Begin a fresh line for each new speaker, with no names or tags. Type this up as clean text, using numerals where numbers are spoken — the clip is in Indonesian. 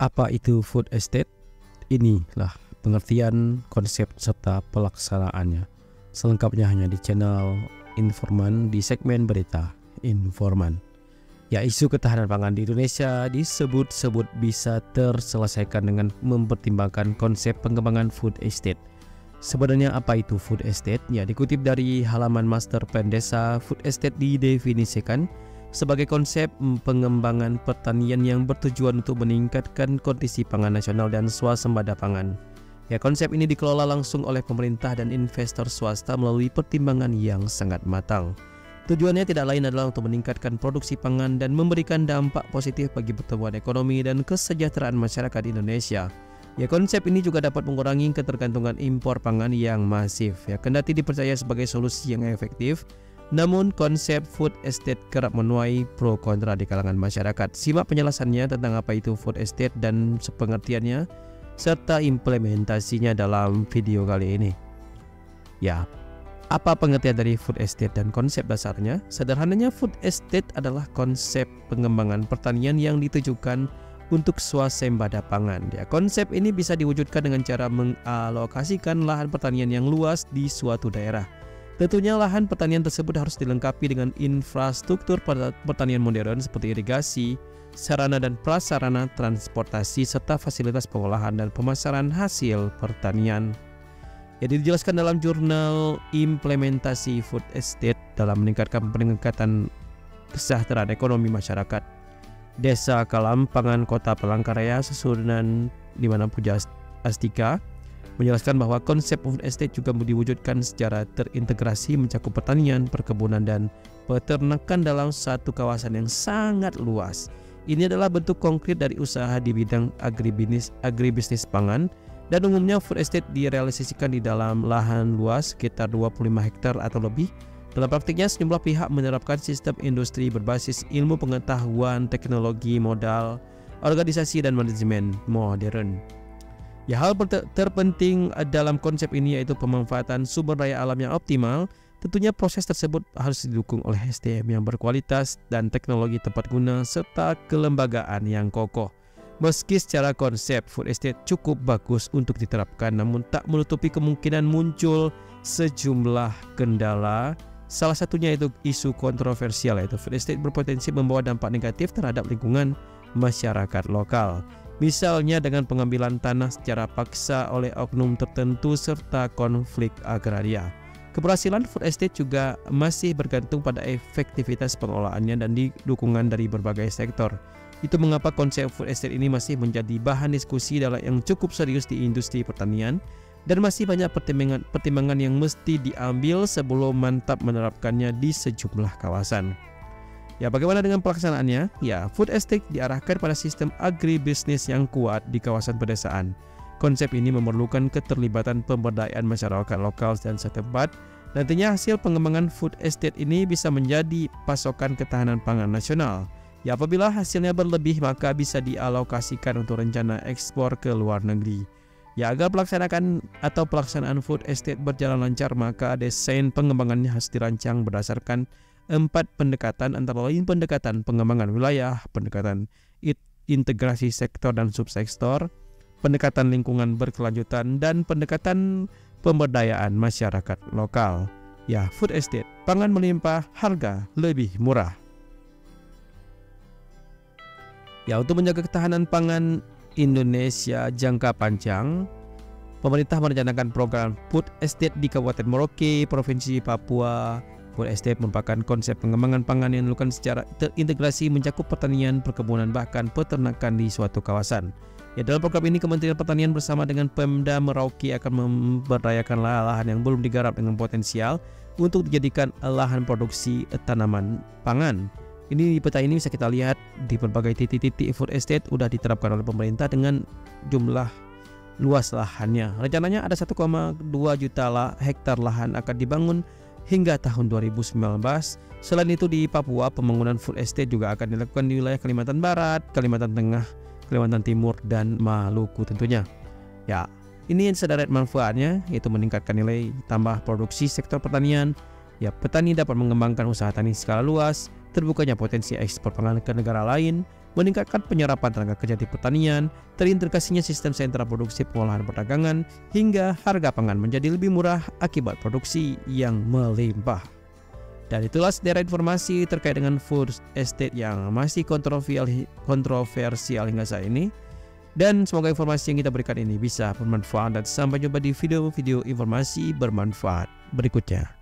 Apa itu food estate? Inilah pengertian, konsep, serta pelaksanaannya. Selengkapnya hanya di channel Informan di segmen berita Informan. Ya, isu ketahanan pangan di Indonesia disebut-sebut bisa terselesaikan dengan mempertimbangkan konsep pengembangan food estate. Sebenarnya apa itu food estate? Ya, dikutip dari halaman Master Plan Desa, food estate didefinisikan sebagai konsep pengembangan pertanian yang bertujuan untuk meningkatkan kondisi pangan nasional dan swasembada pangan. Ya, konsep ini dikelola langsung oleh pemerintah dan investor swasta melalui pertimbangan yang sangat matang. Tujuannya tidak lain adalah untuk meningkatkan produksi pangan dan memberikan dampak positif bagi pertumbuhan ekonomi dan kesejahteraan masyarakat Indonesia. Ya, konsep ini juga dapat mengurangi ketergantungan impor pangan yang masif. Ya, kendati dipercaya sebagai solusi yang efektif, namun konsep food estate kerap menuai pro kontra di kalangan masyarakat. Simak penjelasannya tentang apa itu food estate dan pengertiannya serta implementasinya dalam video kali ini. Ya, apa pengertian dari food estate dan konsep dasarnya? Sederhananya, food estate adalah konsep pengembangan pertanian yang ditujukan untuk swasembada pangan. Ya, konsep ini bisa diwujudkan dengan cara mengalokasikan lahan pertanian yang luas di suatu daerah. Tentunya lahan pertanian tersebut harus dilengkapi dengan infrastruktur pertanian modern seperti irigasi, sarana dan prasarana transportasi, serta fasilitas pengolahan dan pemasaran hasil pertanian. Jadi dijelaskan dalam jurnal implementasi food estate dalam meningkatkan peningkatan kesejahteraan ekonomi masyarakat. Desa Kalampangan, Kota Palangkaraya, Susunan Dimana Puja Astika menjelaskan bahwa konsep food estate juga diwujudkan secara terintegrasi mencakup pertanian, perkebunan, dan peternakan dalam satu kawasan yang sangat luas. Ini adalah bentuk konkret dari usaha di bidang agribisnis pangan. Dan umumnya food estate direalisasikan di dalam lahan luas sekitar 25 hektar atau lebih. Dalam praktiknya, sejumlah pihak menerapkan sistem industri berbasis ilmu pengetahuan, teknologi, modal, organisasi, dan manajemen modern. Ya, hal terpenting dalam konsep ini yaitu pemanfaatan sumber daya alam yang optimal. Tentunya proses tersebut harus didukung oleh SDM yang berkualitas dan teknologi tepat guna serta kelembagaan yang kokoh. Meski secara konsep food estate cukup bagus untuk diterapkan, namun tak menutupi kemungkinan muncul sejumlah kendala. Salah satunya itu isu kontroversial, yaitu food estate berpotensi membawa dampak negatif terhadap lingkungan masyarakat lokal. Misalnya dengan pengambilan tanah secara paksa oleh oknum tertentu serta konflik agraria. Keberhasilan food estate juga masih bergantung pada efektivitas pengelolaannya dan dukungan dari berbagai sektor. Itu mengapa konsep food estate ini masih menjadi bahan diskusi yang cukup serius di industri pertanian dan masih banyak pertimbangan yang mesti diambil sebelum mantap menerapkannya di sejumlah kawasan. Ya, bagaimana dengan pelaksanaannya? Ya, food estate diarahkan pada sistem agribisnis yang kuat di kawasan pedesaan. Konsep ini memerlukan keterlibatan pemberdayaan masyarakat lokal dan setempat. Nantinya hasil pengembangan food estate ini bisa menjadi pasokan ketahanan pangan nasional. Ya, apabila hasilnya berlebih maka bisa dialokasikan untuk rencana ekspor ke luar negeri. Ya, agar pelaksanaan food estate berjalan lancar maka desain pengembangannya harus dirancang berdasarkan 4 pendekatan, antara lain pendekatan pengembangan wilayah, pendekatan integrasi sektor dan subsektor, pendekatan lingkungan berkelanjutan, dan pendekatan pemberdayaan masyarakat lokal. Ya, food estate, pangan melimpah, harga lebih murah. Ya, untuk menjaga ketahanan pangan Indonesia jangka panjang, pemerintah merencanakan program food estate di Kabupaten Merauke, Provinsi Papua. Food estate merupakan konsep pengembangan pangan yang dilakukan secara terintegrasi mencakup pertanian, perkebunan, bahkan peternakan di suatu kawasan. Ya, dalam program ini Kementerian Pertanian bersama dengan Pemda Merauke akan memberdayakan lahan yang belum digarap dengan potensial untuk dijadikan lahan produksi tanaman pangan. Ini di peta ini bisa kita lihat di berbagai titik-titik food estate sudah diterapkan oleh pemerintah dengan jumlah luas lahannya. Rencananya ada 1,2 juta hektar lahan akan dibangun hingga tahun 2019. Selain itu di Papua, pembangunan food estate juga akan dilakukan di wilayah Kalimantan Barat, Kalimantan Tengah, Kalimantan Timur, dan Maluku tentunya. Ya, ini sederet manfaatnya yaitu meningkatkan nilai tambah produksi sektor pertanian. Ya, petani dapat mengembangkan usaha tani skala luas, terbukanya potensi ekspor pangan ke negara lain, meningkatkan penyerapan tenaga kerja di pertanian, terintegrasinya sistem sentra produksi pengolahan perdagangan, hingga harga pangan menjadi lebih murah akibat produksi yang melimpah. Dan itulah sederet informasi terkait dengan food estate yang masih kontroversial hingga saat ini. Dan semoga informasi yang kita berikan ini bisa bermanfaat, dan sampai jumpa di video-video informasi bermanfaat berikutnya.